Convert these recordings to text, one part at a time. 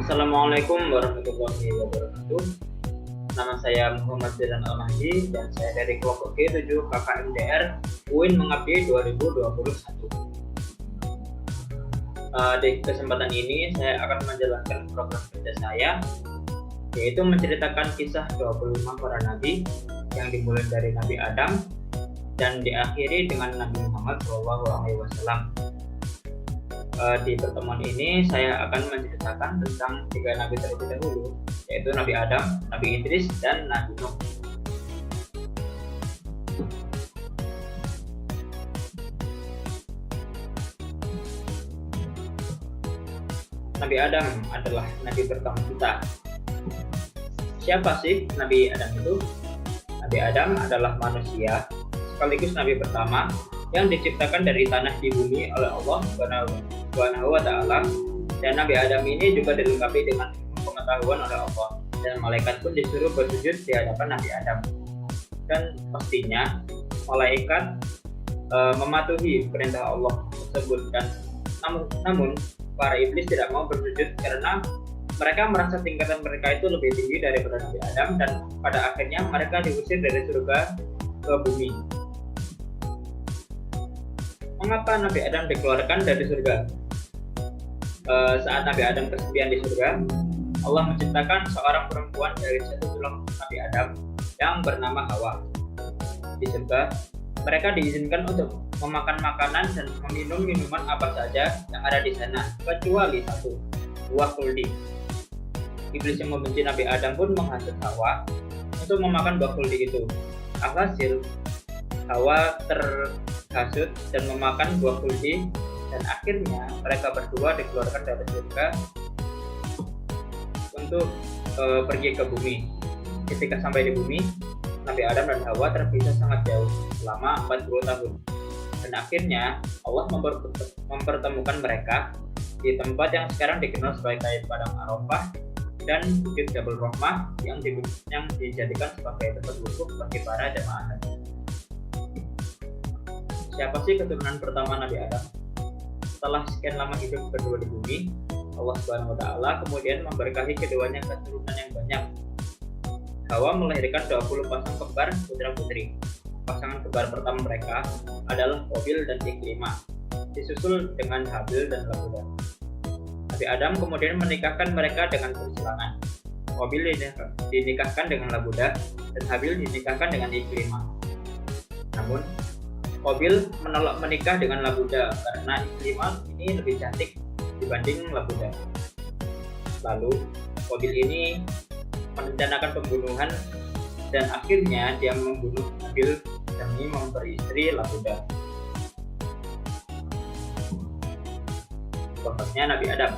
Assalamualaikum warahmatullahi wabarakatuh. Nama saya Muhammad Zidan Al-Mahdi dan saya dari kelompok G7 KKMDR UIN Mengabdi 2021. Di kesempatan ini saya akan menjelaskan program kerja saya, yaitu menceritakan kisah 25 para nabi yang dimulai dari Nabi Adam dan diakhiri dengan Nabi Muhammad SAW. Di pertemuan ini saya akan menceritakan tentang 3 nabi terlebih dahulu, yaitu Nabi Adam, Nabi Idris, dan Nabi Nuh. Nabi Adam adalah nabi pertama kita. Siapa sih Nabi Adam itu? Nabi Adam adalah manusia sekaligus nabi pertama yang diciptakan dari tanah di bumi oleh Allah Subhanahu wa Ta'ala, dan Nabi Adam ini juga dilengkapi dengan pengetahuan oleh Allah, dan malaikat pun disuruh bersujud di hadapan Nabi Adam. Dan pastinya malaikat mematuhi perintah Allah tersebut, dan namun para iblis tidak mau bersujud karena mereka merasa tingkatan mereka itu lebih tinggi daripada Nabi Adam, dan pada akhirnya mereka diusir dari surga ke bumi. Mengapa Nabi Adam dikeluarkan dari surga? Saat Nabi Adam kesepian di surga, Allah menciptakan seorang perempuan dari satu tulang Nabi Adam yang bernama Hawa. Di surga, mereka diizinkan untuk memakan makanan dan meminum minuman apa saja yang ada di sana, kecuali satu, buah kuldi. Iblis yang membenci Nabi Adam pun menghasut Hawa untuk memakan buah kuldi itu. Alhasil, Hawa terhasut dan memakan buah kuldi, dan akhirnya mereka berdua dikeluarkan dari surga untuk pergi ke bumi. Ketika sampai di bumi, Nabi Adam dan Hawa terpisah sangat jauh selama 40 tahun. Dan akhirnya Allah mempertemukan mereka di tempat yang sekarang dikenal sebagai Padang Arafah dan Bukit Jabal Rahmah yang dijadikan sebagai tempat wukuf bagi para jemaah haji. Siapa sih keturunan pertama Nabi Adam? Setelah sekian lama hidup berdua di bumi, Allah Subhanahu wa Ta'ala kemudian memberkahi keduanya keturunan yang banyak. Hawa melahirkan 20 pasang kembar putra-putri. Pasangan kembar pertama mereka adalah Qabil dan Ikrimah, disusul dengan Habil dan Labuda. Nabi Adam kemudian menikahkan mereka dengan persilangan. Qabil dinikahkan dengan Labuda dan Habil dinikahkan dengan Ikrimah. Namun Qabil menolak menikah dengan Labuda karena Ikrimah ini lebih cantik dibanding Labuda. Lalu Qabil ini merencanakan pembunuhan, dan akhirnya dia membunuh Habil demi memberi istri Labuda. Wafatnya Nabi Adam.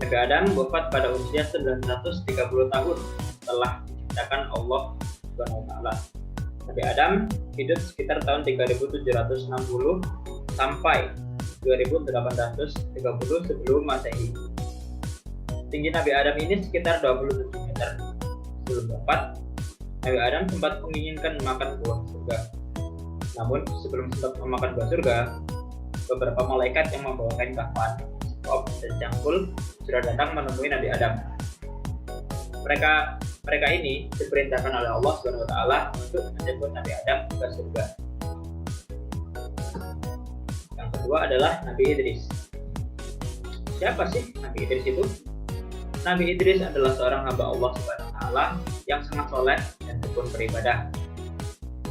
Nabi Adam wafat pada usia 930 tahun setelah diciptakan Allah Subhanahu wa Ta'ala. Nabi Adam hidup sekitar tahun 3760 sampai 2830 sebelum Masehi. Tinggi Nabi Adam ini sekitar 27 meter. Sebelum wafat, Nabi Adam sempat menginginkan makan buah surga. Namun sebelum sempat memakan buah surga, beberapa malaikat yang membawa kain kafan, kop, dan cangkul sudah datang menemui Nabi Adam. Mereka ini diperintahkan oleh Allah Subhanahu wa Ta'ala untuk menjemput Nabi Adam ke surga. Yang kedua adalah Nabi Idris. Siapa sih Nabi Idris itu? Nabi Idris adalah seorang hamba Allah Subhanahu wa Ta'ala yang sangat soleh dan tekun beribadah.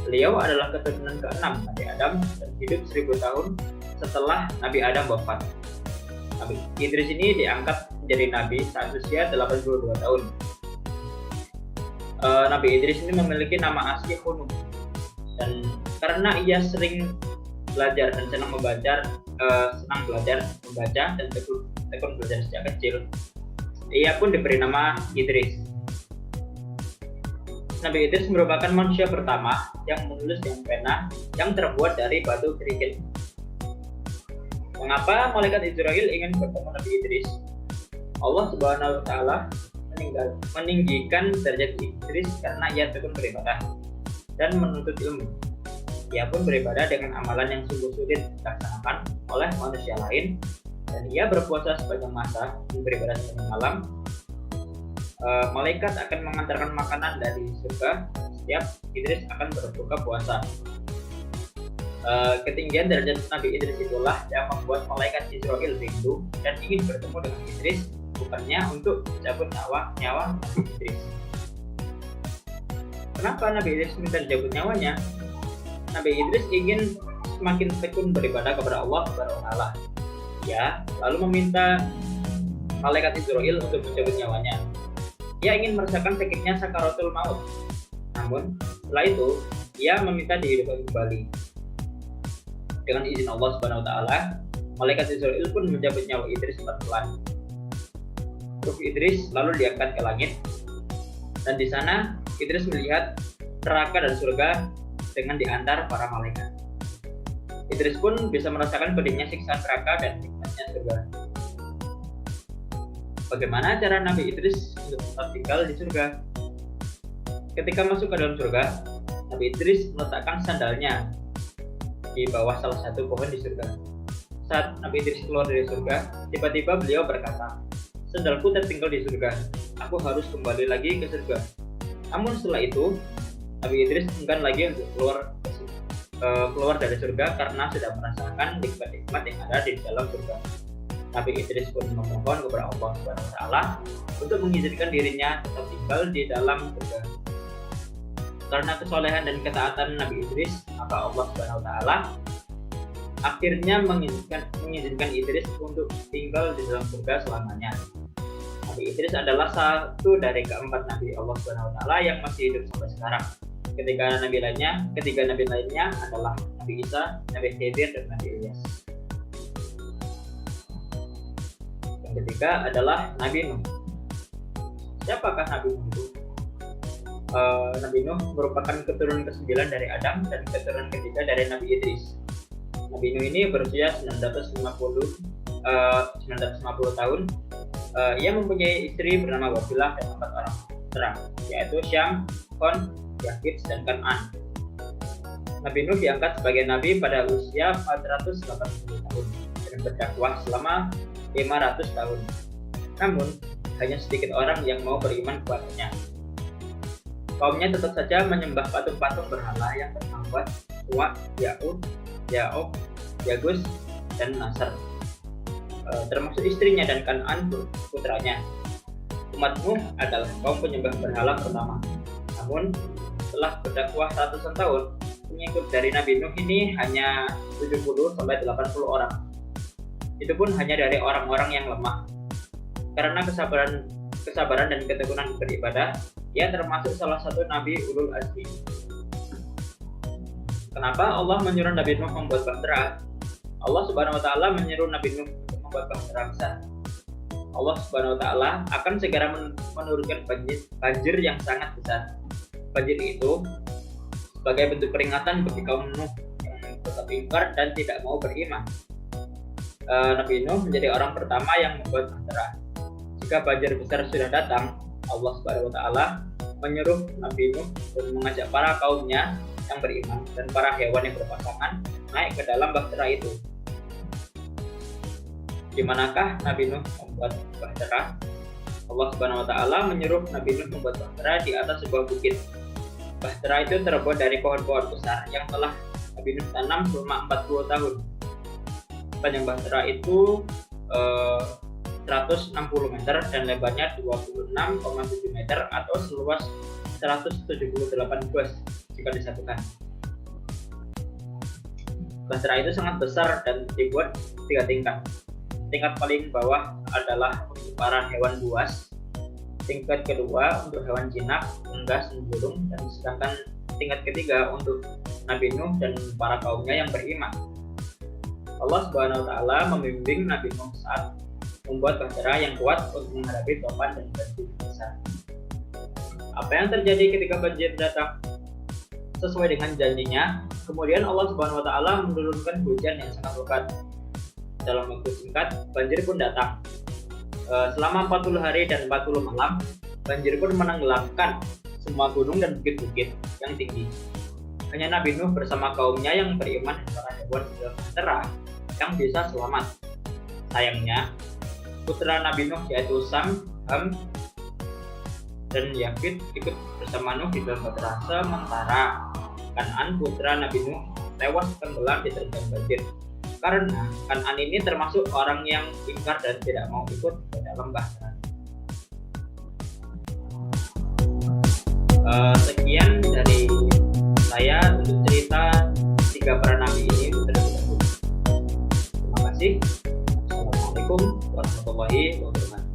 Beliau adalah keturunan ke-6 Nabi Adam dan hidup 1000 tahun setelah Nabi Adam wafat. Nabi Idris ini diangkat menjadi nabi saat usia 82 tahun. Nabi Idris ini memiliki nama asli Hunum, dan karena ia sering belajar dan senang belajar dan tekun belajar sejak kecil, ia pun diberi nama Idris. Nabi Idris merupakan manusia pertama yang menulis dengan pena yang terbuat dari batu kerikil. Mengapa malaikat Israel ingin bertemu Nabi Idris? Allah Subhanahu wa Ta'ala meninggikan derajat Idris karena ia tekun beribadah dan menuntut ilmu. Ia pun beribadah dengan amalan yang sungguh sulit dilaksanakan oleh manusia lain dan ia berpuasa sepanjang masa dan beribadah sepanjang malam, malaikat akan mengantarkan makanan dari surga setiap Idris akan berbuka puasa. Ketinggian derajat Nabi Idris itulah yang membuat malaikat Israel rindu dan ingin bertemu dengan Idris, bukannya untuk mencabut nyawa Nabi Idris. Kenapa Nabi Idris minta dicabut nyawanya? Nabi Idris ingin semakin tekun beribadah kepada Allah Subhanahu wa taala. Ya, lalu meminta malaikat Israel untuk mencabut nyawanya. Ia ingin merasakan sakitnya sakaratul maut. Namun, setelah itu, ia meminta dihidupkan kembali. Dengan izin Allah Subhanahu wa taala, malaikat Israel pun mencabut nyawa Idris pelan-pelan. Ruh Idris lalu diangkat ke langit, dan di sana Idris melihat neraka dan surga dengan diantar para malaikat. Idris pun bisa merasakan pedihnya siksaan neraka dan nikmatnya surga. Bagaimana cara Nabi Idris untuk tetap tinggal di surga? Ketika masuk ke dalam surga, Nabi Idris meletakkan sandalnya di bawah salah satu pohon di surga. Saat Nabi Idris keluar dari surga, tiba-tiba beliau berkata, "Sandalku tertinggal di surga, aku harus kembali lagi ke surga." Namun setelah itu, Nabi Idris enggan lagi untuk keluar dari surga karena sudah merasakan nikmat-nikmat yang ada di dalam surga. Nabi Idris pun memohon kepada Allah Subhanahu wa taala untuk mengizinkan dirinya tetap tinggal di dalam surga. Karena kesolehan dan ketaatan Nabi Idris, maka Allah Subhanahu wa taala akhirnya mengizinkan Idris untuk tinggal di dalam surga selamanya. Nabi Idris adalah satu dari keempat nabi Allah Subhanahu wa taala yang masih hidup sampai sekarang. Ketiga nabi lainnya adalah Nabi Isa, Nabi Khidir, dan Nabi Ilyas. Yang ketiga adalah Nabi Nuh. Siapakah Nabi Nuh itu? Nabi Nuh merupakan keturunan ke-9 dari Adam dan keturunan ketiga dari Nabi Idris. Nabi Nuh ini berusia 950 tahun. Ia mempunyai istri bernama Wabilah dan 4 orang putra, yaitu Syam, Kon, Yafid, dan Kan'an. Nabi Nuh diangkat sebagai nabi pada usia 480 tahun dan berdakwah selama 500 tahun. Namun, hanya sedikit orang yang mau beriman kepadanya. Kaumnya tetap saja menyembah patung-patung berhala yang bernama Suwa, Ya'ud, Ya'ob, Yagus, dan Nasr, termasuk istrinya dan Kan'an putranya. Umat Nuh adalah kaum penyembah berhala pertama. Namun, setelah berdakwah ratusan tahun, pengikut dari Nabi Nuh ini hanya 70-80 orang. Itu pun hanya dari orang-orang yang lemah. Karena kesabaran dan ketekunan beribadah, ia termasuk salah satu Nabi Ulul Azmi. Kenapa Allah menyuruh Nabi Nuh membuat bahtera? Allah Subhanahu wa taala menyuruh Nabi Nuh untuk membuat bahtera besar. Allah Subhanahu wa taala akan segera menurunkan banjir yang sangat besar. Banjir itu sebagai bentuk peringatan bagi kaum Nuh yang tetap ingkar dan tidak mau beriman. Nabi Nuh menjadi orang pertama yang membuat bahtera. Jika banjir besar sudah datang, Allah Subhanahu wa taala menyuruh Nabi Nuh dan mengajak para kaumnya yang beriman dan para hewan yang berpasangan naik ke dalam bahtera itu. Di manakah Nabi Nuh membuat bahtera? Allah Subhanahu wa taala menyuruh Nabi Nuh membuat bahtera di atas sebuah bukit. Bahtera itu terbuat dari pohon-pohon besar yang telah Nabi Nuh tanam selama 40 tahun. Panjang bahtera itu 160 meter dan lebarnya 26,7 meter atau seluas 178 gos jika disatukan. Bahtera itu sangat besar dan dibuat 3 tingkat. Tingkat paling bawah adalah untuk para hewan buas, tingkat kedua untuk hewan jinak, unggas, dan burung, dan sedangkan tingkat ketiga untuk Nabi Nuh dan para kaumnya yang beriman. Allah Subhanahu wa taala membimbing Nabi Nuh saat membuat bahtera yang kuat untuk menghadapi topan dan banjir besar. Apa yang terjadi ketika banjir datang? Sesuai dengan janjinya, kemudian Allah Subhanahu wa taala menurunkan hujan yang sangat lebat. Dalam waktu singkat, banjir pun datang. Selama 40 hari dan 40 malam, banjir pun menenggelamkan semua gunung dan bukit-bukit yang tinggi. Hanya Nabi Nuh bersama kaumnya yang beriman dan para hewan di dalam bahtera yang bisa selamat. Sayangnya, putra Nabi Nuh yaitu Sam, Ham, dan Yafid ikut bersama Nuh di dalam bahtera, sementara Kan'an putra Nabi Nuh tewas tenggelam diterjang banjir. Karena Kan'an ini termasuk orang yang ingkar dan tidak mau ikut ke dalam bahtera. Sekian dari saya untuk cerita 3 para nabi ini. Terima kasih. Assalamualaikum warahmatullahi wabarakatuh.